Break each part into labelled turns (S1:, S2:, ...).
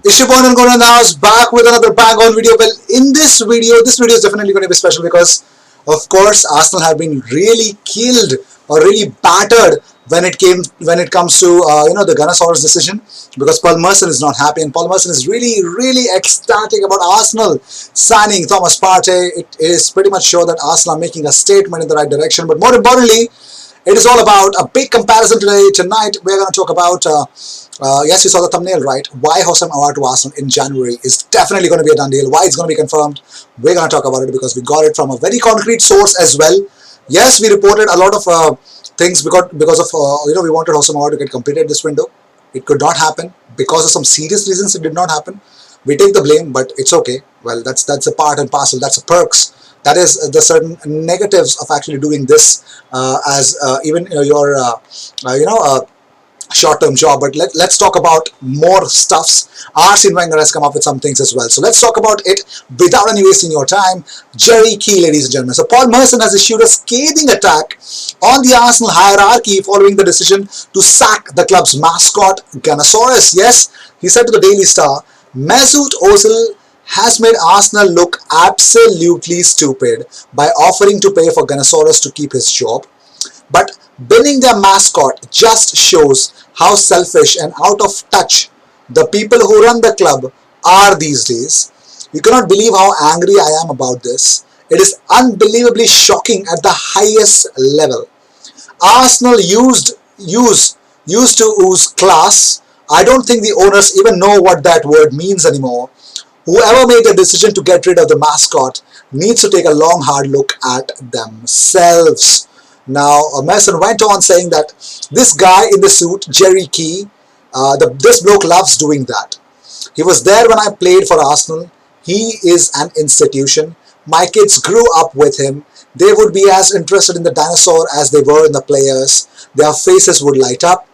S1: Ishibon and Goran now is back with another bang on video. Well, in this video is definitely going to be special because, of course, Arsenal have been really killed or really battered when it comes to the Gunnersaurus decision, because Paul Merson is not happy, and Paul Merson is really ecstatic about Arsenal signing Thomas Partey. It is pretty much sure that Arsenal are making a statement in the right direction, but more importantly, it is all about a big comparison today. Tonight, we're going to talk about, yes, you saw the thumbnail, right? Why Hosam Aouar to Arsenal in January is definitely going to be a done deal. Why it's going to be confirmed. We're going to talk about it because we got it from a very concrete source as well. Yes, we reported a lot of things because of, we wanted Hosam Aouar to get completed this window. It could not happen. Because of some serious reasons, it did not happen. We take the blame, but it's okay. Well, that's a part and parcel. That's a perks. That is the certain negatives of actually doing this as even your short-term job. But let's talk about more stuffs. Arsene Wenger has come up with some things as well. So let's talk about it without any wasting your time. Jerry Key, ladies and gentlemen. So Paul Merson has issued a scathing attack on the Arsenal hierarchy following the decision to sack the club's mascot, Gunnersaurus. Yes, he said to the Daily Star, Mesut Ozil has made Arsenal look absolutely stupid by offering to pay for Gunnersaurus to keep his job. But binning their mascot just shows how selfish and out of touch the people who run the club are these days. You cannot believe how angry I am about this. It is unbelievably shocking at the highest level. Arsenal used to ooze class. I don't think the owners even know what that word means anymore. Whoever made the decision to get rid of the mascot needs to take a long, hard look at themselves. Now, Merson went on saying that this guy in the suit, Jerry Key, this bloke loves doing that. He was there when I played for Arsenal. He is an institution. My kids grew up with him. They would be as interested in the dinosaur as they were in the players. Their faces would light up.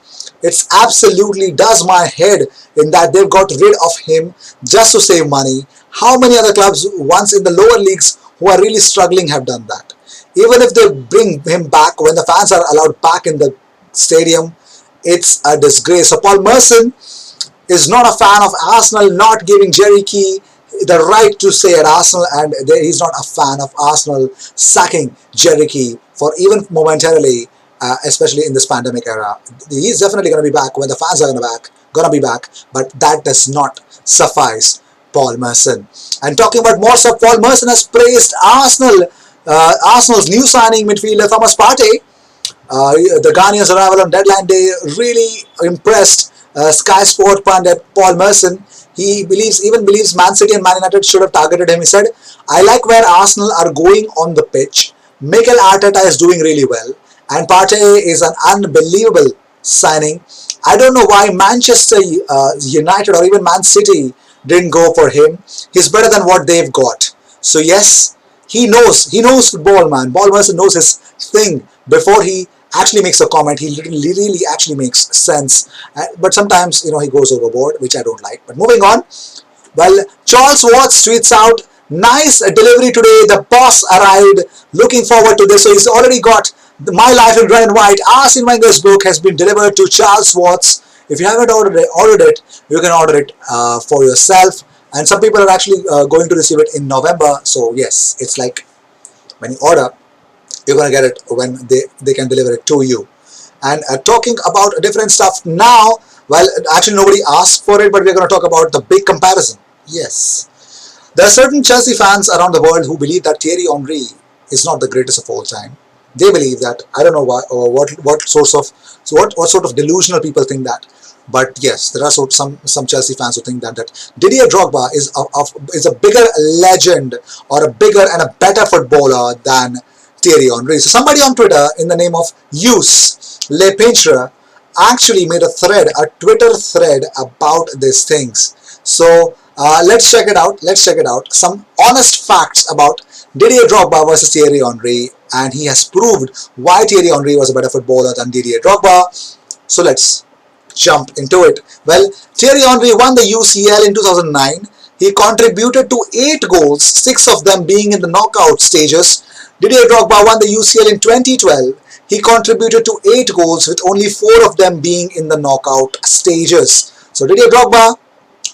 S1: It absolutely does my head in that they've got rid of him just to save money. How many other clubs once in the lower leagues who are really struggling have done that? Even if they bring him back when the fans are allowed back in the stadium, it's a disgrace. So Paul Merson is not a fan of Arsenal not giving Jerry Key the right to stay at Arsenal, and he's not a fan of Arsenal sacking Jerry Key for even momentarily. Especially in this pandemic era. He's definitely going to be back when the fans are going to be back, but that does not suffice Paul Merson. And talking about more stuff, Paul Merson has praised Arsenal's new signing midfielder Thomas Partey. The Ghanaian's arrival on deadline day really impressed Sky Sport pundit Paul Merson. He even believes Man City and Man United should have targeted him. He said, I like where Arsenal are going on the pitch. Mikel Arteta is doing really well. And Partey is an unbelievable signing. I don't know why Manchester United or even Man City didn't go for him. He's better than what they've got. So yes, he knows football, man. Paul Merson knows his thing before he actually makes a comment. He really actually makes sense. But sometimes, he goes overboard, which I don't like. But moving on. Well, Charles Watts tweets out, nice delivery today. The boss arrived. Looking forward to this. So he's already got My Life in Red and White. Arsene Wenger's book has been delivered to Charles Watts. If you haven't ordered it, you can order it for yourself. And some people are actually going to receive it in November. So yes, it's like when you order, you're going to get it when they can deliver it to you. And talking about different stuff now, well, actually nobody asked for it, but we're going to talk about the big comparison. Yes. There are certain Chelsea fans around the world who believe that Thierry Henry is not the greatest of all time. They believe that. I don't know why or what sort of delusional people think that. But yes, there are some Chelsea fans who think that Didier Drogba is a bigger legend or a bigger and a better footballer than Thierry Henry. So somebody on Twitter in the name of Use Le Peintre actually made a Twitter thread about these things. So let's check it out. Some honest facts about Didier Drogba versus Thierry Henry, and he has proved why Thierry Henry was a better footballer than Didier Drogba. So let's jump into it. Well, Thierry Henry won the UCL in 2009. He contributed to 8 goals, 6 of them being in the knockout stages. Didier Drogba won the UCL in 2012. He contributed to 8 goals with only 4 of them being in the knockout stages. So Didier Drogba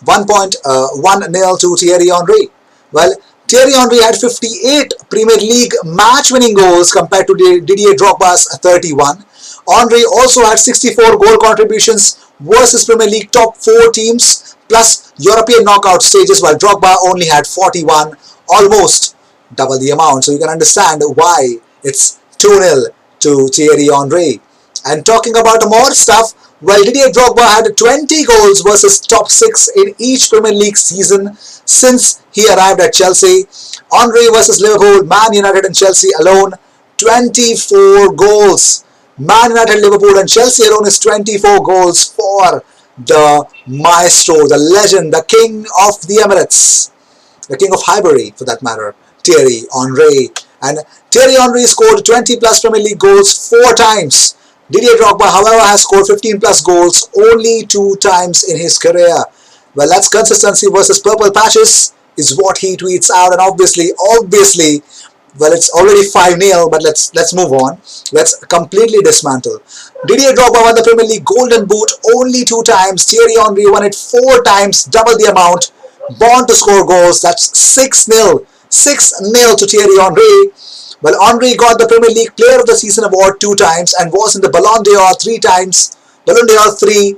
S1: 1-0 to Thierry Henry. Well, Thierry Henry had 58 Premier League match-winning goals compared to Didier Drogba's 31. Henry also had 64 goal contributions versus Premier League top 4 teams plus European knockout stages, while Drogba only had 41, almost double the amount. So you can understand why it's 2-0 to Thierry Henry. And talking about more stuff, well, Didier Drogba had 20 goals versus top 6 in each Premier League season since he arrived at Chelsea. Henry versus Liverpool, Man United and Chelsea alone, 24 goals. Man United, Liverpool and Chelsea alone is 24 goals for the maestro, the legend, the king of the Emirates, the king of Highbury for that matter, Thierry Henry. And Thierry Henry scored 20 plus Premier League goals 4 times. Didier Drogba, however, has scored 15 plus goals only 2 times in his career. Well, that's consistency versus purple patches is what he tweets out, and obviously, well, it's already 5-0, but let's move on. Let's completely dismantle. Didier Drogba won the Premier League Golden Boot only 2 times. Thierry Henry won it 4 times, double the amount. Born to score goals, that's 6-0. 6-0 to Thierry Henry. Well, Henry got the Premier League Player of the Season award 2 times and was in the Ballon d'Or 3 times. Ballon d'Or 3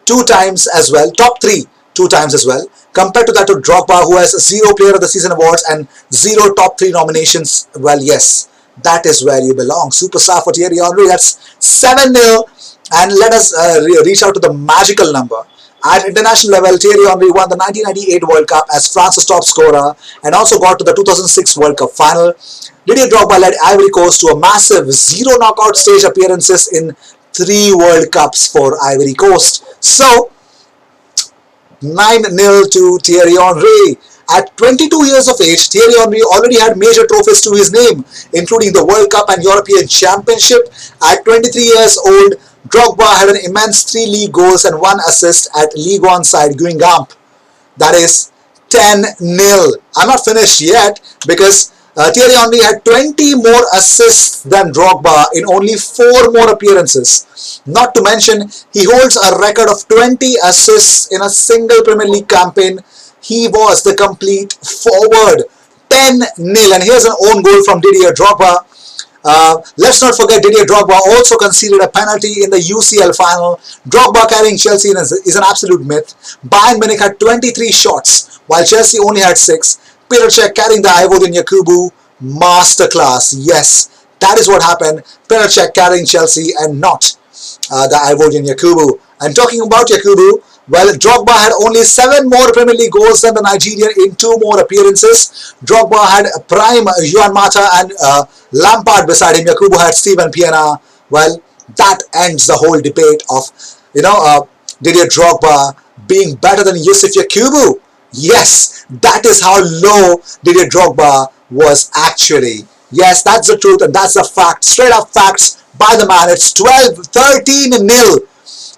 S1: 2 times as well. Top 3 2 times as well. Compared to that to Drogba, who has 0 Player of the Season awards and 0 top 3 nominations. Well, yes, that is where you belong. Superstar for Thierry Henry. That's 7-0. And let us reach out to the magical number. At international level, Thierry Henry won the 1998 World Cup as France's top scorer and also got to the 2006 World Cup final. Didier Drogba led Ivory Coast to a massive 0 knockout stage appearances in 3 World Cups for Ivory Coast. So, 9-0 to Thierry Henry. At 22 years of age, Thierry Henry already had major trophies to his name, including the World Cup and European Championship. At 23 years old, Drogba had an immense 3 league goals and 1 assist at Ligue 1 side Guingamp. That is 10-0. I'm not finished yet because Thierry Henry had 20 more assists than Drogba in only 4 more appearances. Not to mention, he holds a record of 20 assists in a single Premier League campaign. He was the complete forward. 10-0. And here's an own goal from Didier Drogba. Let's not forget Didier Drogba also conceded a penalty in the UCL final. Drogba carrying Chelsea is an absolute myth. Bayern Munich had 23 shots while Chelsea only had 6. Peter Cech carrying the Ivorian Yakubu. Masterclass. Yes, that is what happened. Peter Cech carrying Chelsea and not the Ivorian Yakubu. And talking about Yakubu, well, Drogba had only 7 more Premier League goals than the Nigerian in 2 more appearances. Drogba had prime Juan Mata and Lampard beside him. Yakubu had Steven Pienaar. Well, that ends the whole debate of, Didier Drogba being better than Yusuf Yakubu. Yes, that is how low Didier Drogba was actually. Yes, that's the truth and that's the fact. Straight up facts by the man. It's 13-0.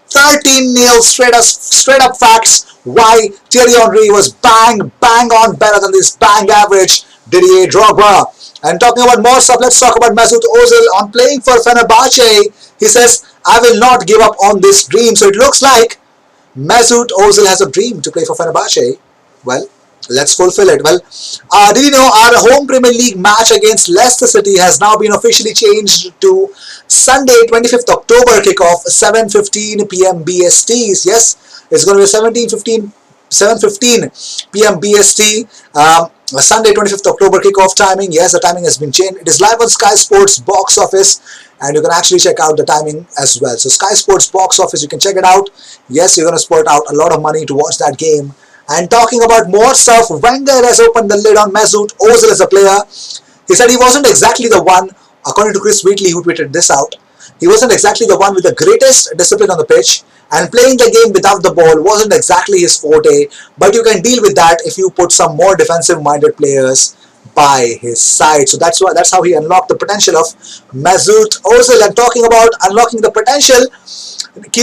S1: 13-0 straight up facts why Thierry Henry was bang on better than this bang average Didier Drogba. And talking about more stuff, let's talk about Mesut Ozil on playing for Fenerbahce. He says, I will not give up on this dream. So it looks like Mesut Ozil has a dream to play for Fenerbahce. Well, let's fulfill it. Well, did you know our home Premier League match against Leicester City has now been officially changed to Sunday 25th October kickoff 7:15 p.m. BST. Yes, it's going to be 7:15 p.m. BST. Sunday 25th October kickoff timing. Yes, the timing has been changed. It is live on Sky Sports box office and you can actually check out the timing as well. So Sky Sports box office, you can check it out. Yes, you're going to sport out a lot of money to watch that game. And talking about more stuff, Wenger has opened the lid on Mesut Ozil as a player. He said he wasn't exactly the one, according to Chris Wheatley who tweeted this out, he wasn't exactly the one with the greatest discipline on the pitch, and playing the game without the ball wasn't exactly his forte, but you can deal with that if you put some more defensive-minded players by his side. So that's how he unlocked the potential of Mesut Ozil. And talking about unlocking the potential,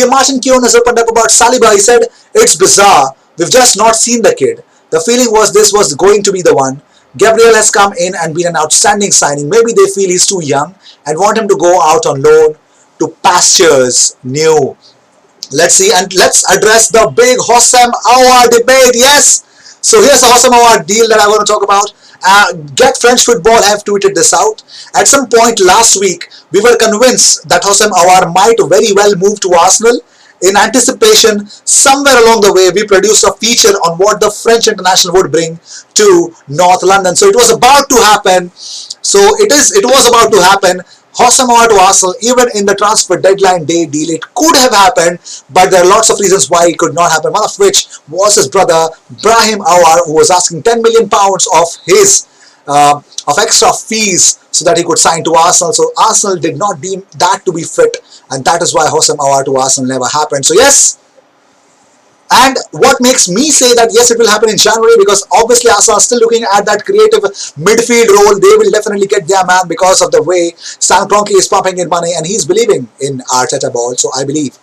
S1: Martin Keown has opened up about Saliba. He said, it's bizarre. We've just not seen the kid. The feeling was this was going to be the one. Gabriel has come in and been an outstanding signing. Maybe they feel he's too young and want him to go out on loan to pastures new. Let's see, and let's address the big Hossam Aouar debate. Yes. So here's the Hossam Aouar deal that I want to talk about. Get French Football have tweeted this out. At some point last week, we were convinced that Hossam Aouar might very well move to Arsenal. In anticipation, somewhere along the way, we produced a feature on what the French international would bring to North London. So it was about to happen. It was about to happen. Hossam Aouar to Arsenal, even in the transfer deadline day deal, it could have happened, but there are lots of reasons why it could not happen. One of which was his brother, Brahim Aouar, who was asking £10 million of his of extra fees so that he could sign to Arsenal. So Arsenal did not deem that to be fit, and that is why Hossam Aouar to Arsenal never happened. So yes, and what makes me say that yes, it will happen in January, because obviously Arsenal are still looking at that creative midfield role. They will definitely get their man because of the way Stan Kroenke is pumping in money, and he's believing in Arteta ball. So I believe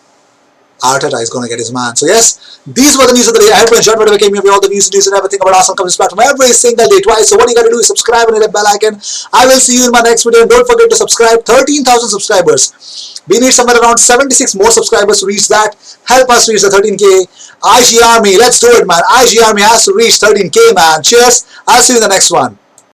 S1: Arteta is going to get his man. So yes, these were the news of the day. I hope you enjoyed whatever came here. All the news and everything about Arsenal comes back from every single day twice. So what you got to do is subscribe and hit the bell icon. I will see you in my next video. And don't forget to subscribe. 13,000 subscribers. We need somewhere around 76 more subscribers to reach that. Help us reach the 13k. IG Army, let's do it, man. IG Army has to reach 13k, man. Cheers. I'll see you in the next one.